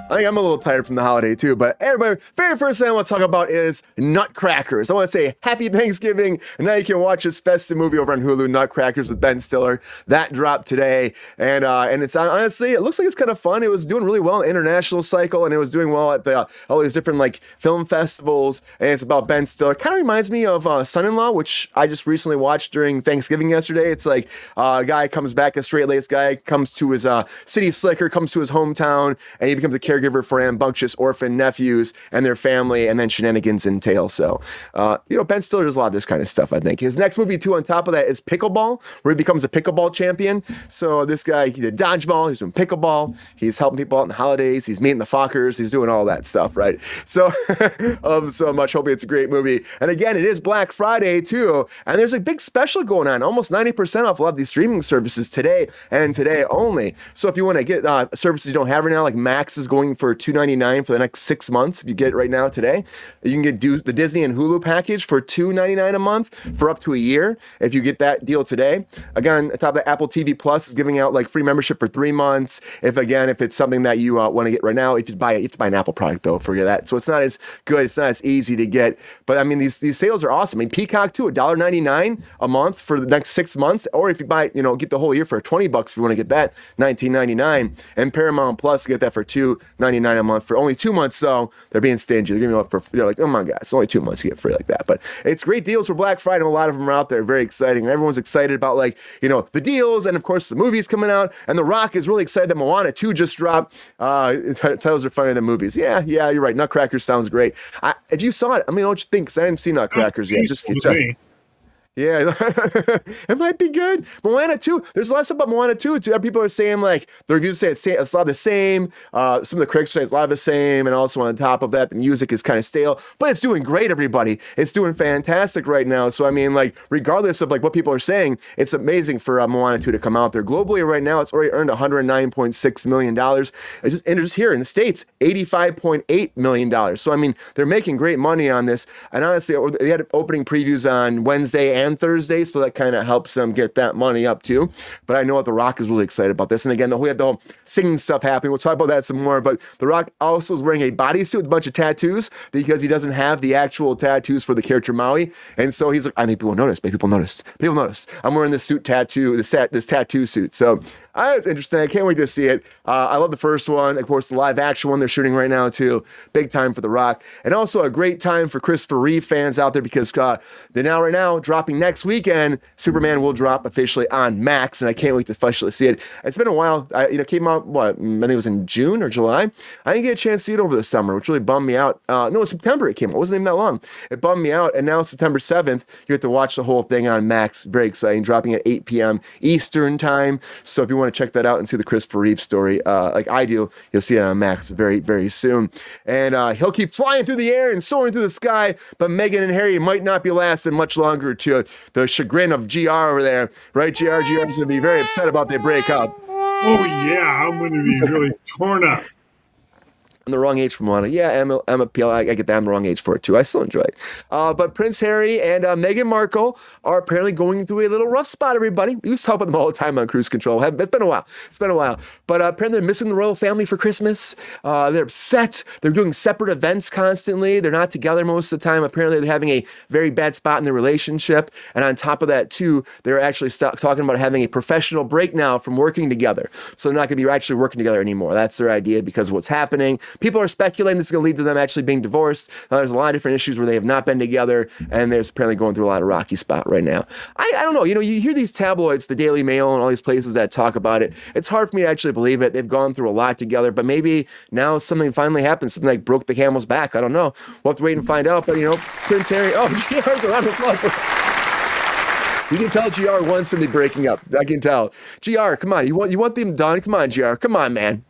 I think I'm a little tired from the holiday too, but everybody, very first thing I want to talk about is Nutcrackers. I want to say happy Thanksgiving, and now you can watch this festive movie over on Hulu, Nutcrackers with Ben Stiller. That dropped today, and it's honestly, it looks like it's kind of fun. It was doing really well in the international cycle, and it was doing well at all these different like film festivals, and it's about Ben Stiller. Kind of reminds me of Son-in-Law, which I just recently watched during Thanksgiving yesterday. It's like a guy comes back, a straight-laced guy, comes to his city slicker, comes to his hometown, and he becomes a caregiver for rambunctious orphan nephews and their family, and then shenanigans entail. So, Ben Stiller does a lot of this kind of stuff, I think. His next movie, too, on top of that, is Pickleball, where he becomes a pickleball champion. So this guy, he did dodgeball, he's doing pickleball, he's helping people out in the holidays, he's meeting the Fockers, he's doing all that stuff, right? So, so much. Hopefully it's a great movie. And again, it is Black Friday, too, and there's a big special going on, almost 90% off a lot of these streaming services today and today only. So if you want to get services you don't have right now, like Max is going for $2.99 for the next 6 months. If you get it right now today, you can get the Disney and Hulu package for $2.99 a month for up to a year. If you get that deal today, again, on top of that, Apple TV Plus is giving out like free membership for 3 months. If it's something that you want to get right now, if you have to buy an Apple product though, forget that. So it's not as good, it's not as easy to get. But I mean, these sales are awesome. I mean, Peacock too, $1.99 a month for the next 6 months, or if you buy, get the whole year for $20 if you want to get that, $19.99. And Paramount Plus, get that for $2.99 a month for only 2 months. So they're being stingy. They're giving up for, like, oh my God, it's only 2 months you get free like that. But it's great deals for Black Friday. And a lot of them are out there, very exciting. And everyone's excited about the deals, and of course the movies coming out. And The Rock is really excited that Moana 2 just dropped. Titles are funnier than movies. Yeah, you're right. Nutcrackers sounds great. If you saw it, what you think? Because I didn't see Nutcrackers yet. Just check. Yeah, it might be good. Moana 2, there's a lot of stuff about Moana 2. People are saying, the reviews say it's a lot of the same. Some of the critics say it's a lot of the same. And also on top of that, the music is kind of stale. But it's doing great, everybody. It's doing fantastic right now. So, regardless of, what people are saying, it's amazing for Moana 2 to come out there. Globally right now, it's already earned $109.6 million. And just here in the States, $85.8 million. So, they're making great money on this. And honestly, they had opening previews on Wednesday and Thursday, so that kind of helps them get that money up too. But I know that The Rock is really excited about this. And again, we had the whole singing stuff happening. We'll talk about that some more. But The Rock also is wearing a bodysuit with a bunch of tattoos because he doesn't have the actual tattoos for the character Maui. And so he's like, people noticed. People noticed. I'm wearing this tattoo suit. So it's interesting. I can't wait to see it. I love the first one. Of course, the live action one they're shooting right now too. Big time for The Rock. And also a great time for Christopher Reeve fans out there because they're right now dropping next weekend. Superman will drop officially on Max, and I can't wait to officially see it. It's been a while. It came out, I think it was in June or July. I didn't get a chance to see it over the summer, which really bummed me out. No, it was September it came out. It wasn't even that long. It bummed me out, and now September 7th, you get to watch the whole thing on Max. Very exciting. Dropping at 8 p.m. Eastern time. So if you want to check that out and see the Christopher Reeve story, like I do, you'll see it on Max very, very soon. And he'll keep flying through the air and soaring through the sky, but Meghan and Harry might not be lasting much longer to the chagrin of GR over there, right? GR's going to be very upset about they break up. Oh yeah, I'm going to be really torn up. I'm the wrong age for Moana. Yeah, I get that. I'm the wrong age for it too. I still enjoy it. But Prince Harry and Meghan Markle are apparently going through a little rough spot, everybody. We used to talk about them all the time on Cruise Control. It's been a while. But apparently they're missing the royal family for Christmas. They're upset. They're doing separate events constantly. They're not together most of the time. Apparently they're having a very bad spot in their relationship. And on top of that too, they're actually talking about having a professional break now from working together. So they're not going to be actually working together anymore. That's their idea because of what's happening. People are speculating this is going to lead to them actually being divorced. There's a lot of different issues where they have not been together, and they're apparently going through a lot of rocky spot right now. I don't know. You hear these tabloids, the Daily Mail, and all these places that talk about it. It's hard for me to actually believe it. They've gone through a lot together, but maybe now something finally happened, something like broke the camel's back. I don't know. We'll have to wait and find out. But, Prince Harry, GR's a round of applause. You can tell GR wants them to be breaking up. I can tell. GR, come on. You want them done? Come on, GR. Come on, man.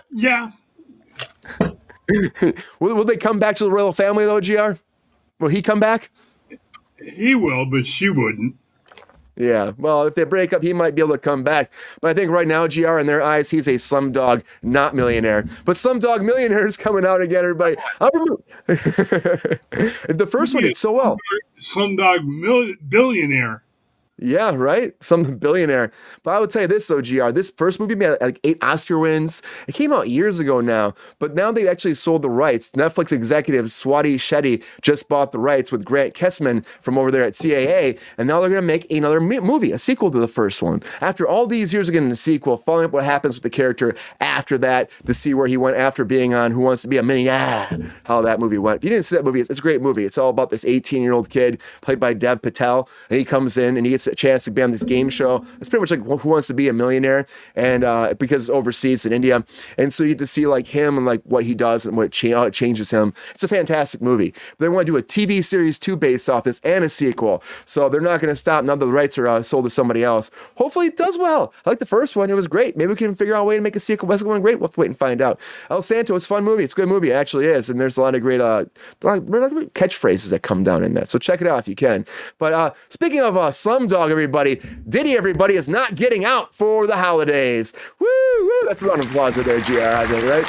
Yeah. Will they come back to the royal family, though, GR? Will he come back? He will, but she wouldn't. Yeah, well, if they break up, he might be able to come back. But I think right now, GR, in their eyes, he's a Slumdog not millionaire. But Slumdog Millionaire is coming out again, everybody. The first one did so well. Slumdog billionaire. Yeah, right? Some billionaire. But I would tell you this, though, GR. This first movie made like 8 Oscar wins. It came out years ago now, but now they actually sold the rights. Netflix executive Swati Shetty just bought the rights with Grant Kessman from over there at CAA, and now they're going to make another movie, a sequel to the first one. After all these years of getting a sequel, following up what happens with the character after that, to see where he went after being on Who Wants to Be a Millionaire, how that movie went. If you didn't see that movie, it's a great movie. It's all about this 18-year-old kid played by Dev Patel, and he comes in and he gets a chance to be on this game show. It's pretty much like Who Wants to Be a Millionaire, and because it's overseas in India, and so you get to see like him and like what he does and how it changes him. It's a fantastic movie. But they want to do a TV series 2 based off this and a sequel, so they're not going to stop now that the rights are sold to somebody else. Hopefully it does well. I like the first one; it was great. Maybe we can figure out a way to make a sequel. That's going great. We'll have to wait and find out. El Santo is a fun movie. It's a good movie. It actually is, and there's a lot of great catchphrases that come down in that. So check it out if you can. But speaking of Slumdog, everybody, Diddy, everybody, is not getting out for the holidays. Woo! Woo! That's a round of applause right there, GR, I think, right?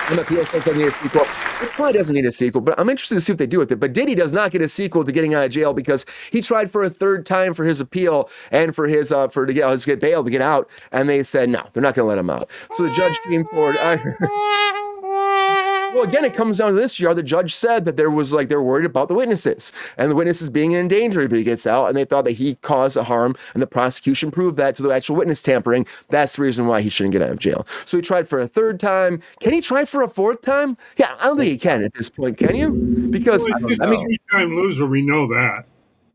And the PSA says need a sequel. It probably doesn't need a sequel, but I'm interested to see what they do with it. But Diddy does not get a sequel to getting out of jail because he tried for a 3rd time for his appeal and for his to get bail to get out, and they said no, they're not going to let him out. So the judge came forward. Well, again, it comes down to this, GR. The judge said that they were worried about the witnesses and the witnesses being in danger if he gets out, and they thought that he caused a harm, and the prosecution proved that to the actual witness tampering. That's the reason why he shouldn't get out of jail. So he tried for a 3rd time. Can he try for a 4th time? Yeah, I don't think he can at this point. Can you? Because well, I mean, 3-time loser, we know that.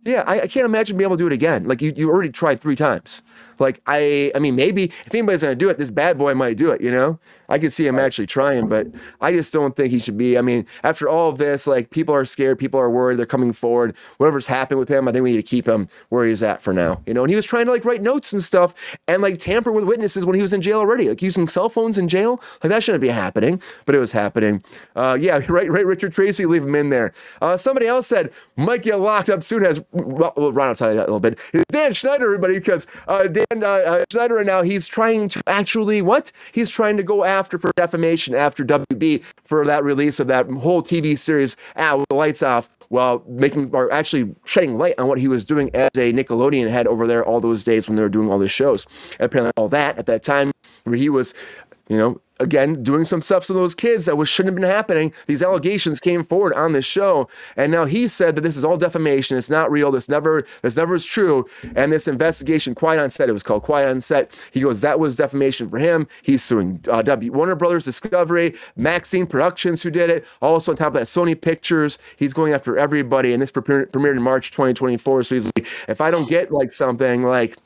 Yeah, I can't imagine being able to do it again. Like you already tried 3 times. Like I mean, maybe if anybody's gonna do it, this bad boy might do it. You know, I can see him actually trying, but I just don't think he should be. I mean, after all of this, like people are scared, people are worried, they're coming forward. Whatever's happened with him, I think we need to keep him where he's at for now. You know, and he was trying to like write notes and stuff and like tamper with witnesses when he was in jail already, like using cell phones in jail. Like that shouldn't be happening, but it was happening. Yeah, right. Richard Tracy, leave him in there. Somebody else said might get locked up soon as well. Ron will tell you that a little bit. Dan Schneider, everybody, because Schneider right now, he's trying to actually, he's trying to go after for defamation after WB for that release of that whole TV series with the lights off while actually shedding light on what he was doing as a Nickelodeon head over there all those days when they were doing all the shows. And apparently all that at that time where he was, you know, again, doing some stuff to those kids that shouldn't have been happening. These allegations came forward on this show, and now he said that this is all defamation. It's not real. This never is true. And this investigation, Quiet on Set, it was called Quiet on Set. He goes, that was defamation for him. He's suing Warner Brothers Discovery, Maxine Productions, who did it. Also on top of that, Sony Pictures. He's going after everybody, and this premiered in March 2024. So he's like, if I don't get like something like,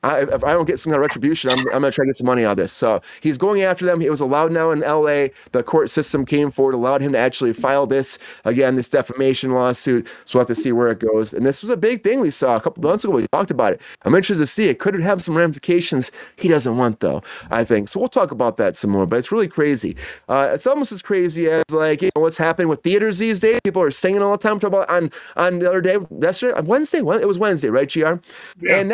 if I don't get some kind of retribution, I'm going to try to get some money out of this. So he's going after them. It was allowed now in LA. The court system came forward, allowed him to actually file this defamation lawsuit. So we'll have to see where it goes. And this was a big thing we saw a couple months ago. We talked about it. I'm interested to see it. Could it have some ramifications he doesn't want, though, I think. So we'll talk about that some more. But it's really crazy. It's almost as crazy as like, you know, what's happening with theaters these days. People are singing all the time. Talk about on the other day, yesterday, Wednesday. It was Wednesday, right, GR? Yeah. And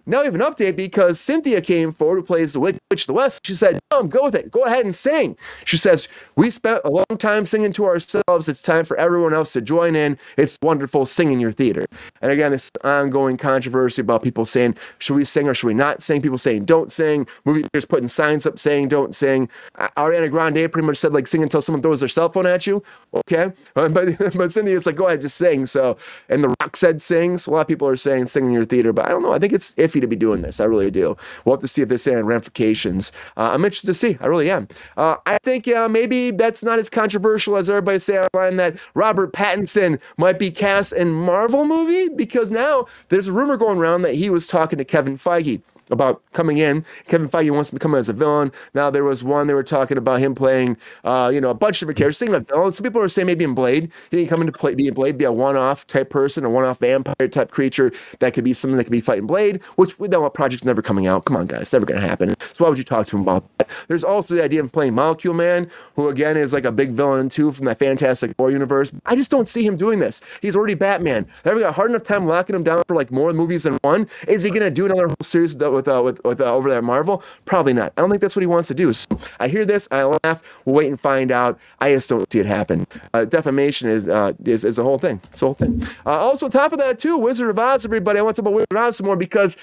now we have an update because Cynthia came forward, who plays the Witch of the West. She said, go with it. Go ahead and sing. She says, we spent a long time singing to ourselves. It's time for everyone else to join in. It's wonderful singing your theater. And again, this ongoing controversy about people saying, should we sing or should we not sing? People saying, don't sing. Movie theaters putting signs up saying, don't sing. Ariana Grande pretty much said, like, sing until someone throws their cell phone at you. Okay. But Cynthia's like, go ahead, just sing. So, and The Rock said sing. So a lot of people are saying sing in your theater, but I don't know. I think it's iffy to be doing this. I really do. We'll have to see if there's any ramifications. I'm interested to see. I really am. I think maybe that's not as controversial as everybody say online that Robert Pattinson might be cast in Marvel movie, because now there's a rumor going around that he was talking to Kevin Feige about coming in. Kevin Feige wants to come as a villain. Now there was one, they were talking about him playing, a bunch of different characters. Thinking of villains. Some people are saying maybe in Blade. He didn't come in to be in Blade, be a one-off type person, a one-off vampire type creature that could be something that could be fighting Blade, which we know what project's never coming out. Come on, guys, it's never going to happen. So why would you talk to him about that? There's also the idea of playing Molecule Man, who again is like a big villain too from that Fantastic Four universe. I just don't see him doing this. He's already Batman. They've got a hard enough time locking him down for like more movies than one. Is he going to do another whole series of over there at Marvel? Probably not. I don't think that's what he wants to do. So I hear this, I laugh. We'll wait and find out. I just don't see it happen. Defamation is a whole thing. It's a whole thing. Also, on top of that too, Wizard of Oz. Everybody, I want to talk about Wizard of Oz some more because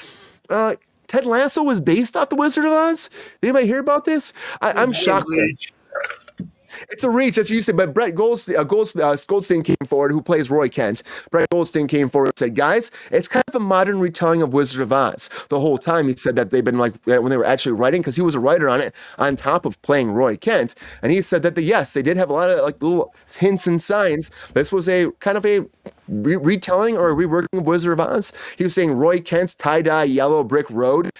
Ted Lasso was based off the Wizard of Oz. Did anybody hear about this? I'm shocked. It's a reach, as you said, but Brett Goldstein came forward, who plays Roy Kent. Brett Goldstein came forward and said, guys, it's kind of a modern retelling of Wizard of Oz. The whole time he said that they've been like, when they were actually writing, because he was a writer on it, on top of playing Roy Kent, and he said that, yes, they did have a lot of like little hints and signs. This was a kind of a retelling or a reworking of Wizard of Oz. He was saying Roy Kent's tie-dye yellow brick road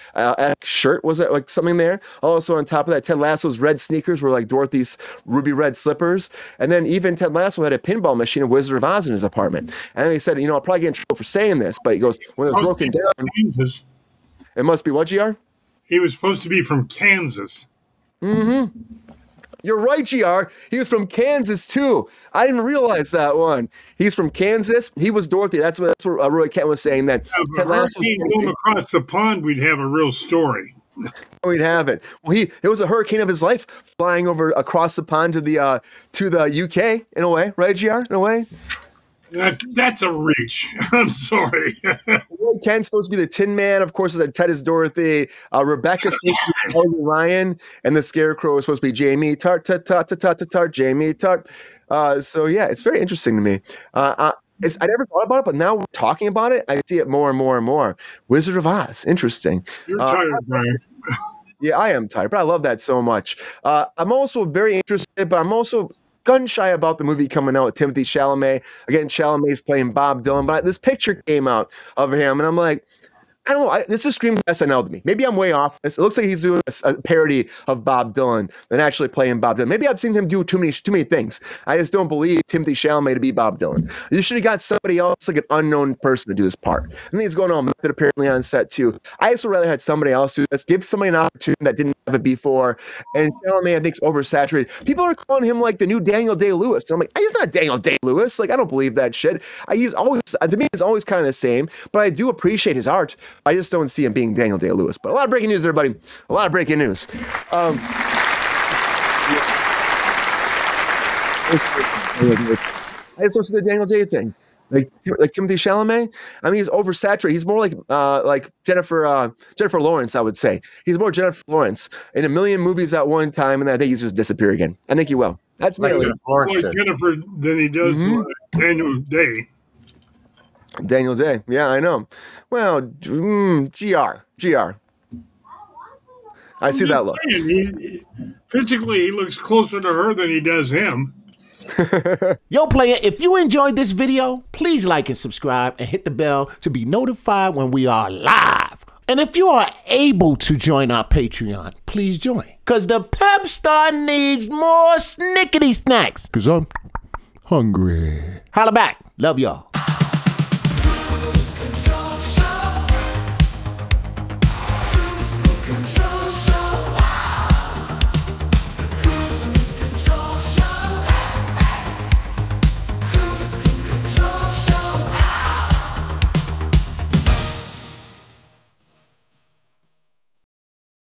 shirt, was it like something there? Also on top of that, Ted Lasso's red sneakers were like Dorothy's ruby red slippers. And then even Ted Lasso had a pinball machine of Wizard of Oz in his apartment. And he said, I'll probably get in trouble for saying this, but he goes, when it was broken down, Kansas. It must be what, GR? He was supposed to be from Kansas. Mm-hmm. You're right, GR. He was from Kansas, too. I didn't realize that one. He's from Kansas. He was Dorothy. That's what Roy Kent was saying. That Ted Lasso going across the pond, we'd have a real story. We'd have it. Well, it was a hurricane of his life, flying over across the pond to the UK, in a way. Right, GR? In a way? That's a reach. I'm sorry. Roy Kent's supposed to be the Tin Man. Of course, Ted is Dorothy. Rebecca's supposed to be Ryan, and the Scarecrow is supposed to be Jamie Tart. Jamie Tart. So yeah, it's very interesting to me. I never thought about it, but now we're talking about it, I see it more and more and more. Wizard of Oz, interesting. You're tired, Brian. Yeah, I am tired, but I love that so much. I'm also very interested, but I'm also gun shy about the movie coming out with Timothée Chalamet. Again, Chalamet's playing Bob Dylan, but this picture came out of him, and I'm like, I don't know. This is screaming SNL to me. Maybe I'm way off. It looks like he's doing a parody of Bob Dylan than actually playing Bob Dylan. Maybe I've seen him do too many things. I just don't believe Timothée Chalamet to be Bob Dylan. You should have got somebody else, like an unknown person, to do this part. And he's going on method apparently on set too. I just would rather had somebody else do this. Give somebody an opportunity that didn't have it before. And Chalamet, I think, is oversaturated. People are calling him like the new Daniel Day-Lewis. And I'm like, he's not Daniel Day-Lewis. Like, I don't believe that shit. He's always, to me, he's always kind of the same. But I do appreciate his art. I just don't see him being Daniel Day-Lewis. But a lot of breaking news, everybody. A lot of breaking news. I just don't see the Daniel Day thing. Like Timothée Chalamet. I mean, he's oversaturated. He's more like Jennifer Lawrence, I would say. He's more Jennifer Lawrence in a million movies at one time, and I think he's just disappear again. I think he will. That's like Jennifer than he does Daniel Day. Daniel Day. Yeah, I know. Well, GR. I see that look. Physically, he looks closer to her than he does him. Yo, player, if you enjoyed this video, please like and subscribe and hit the bell to be notified when we are live. And if you are able to join our Patreon, please join. Because the Pepestar needs more snickety snacks. Because I'm hungry. Holla back. Love y'all.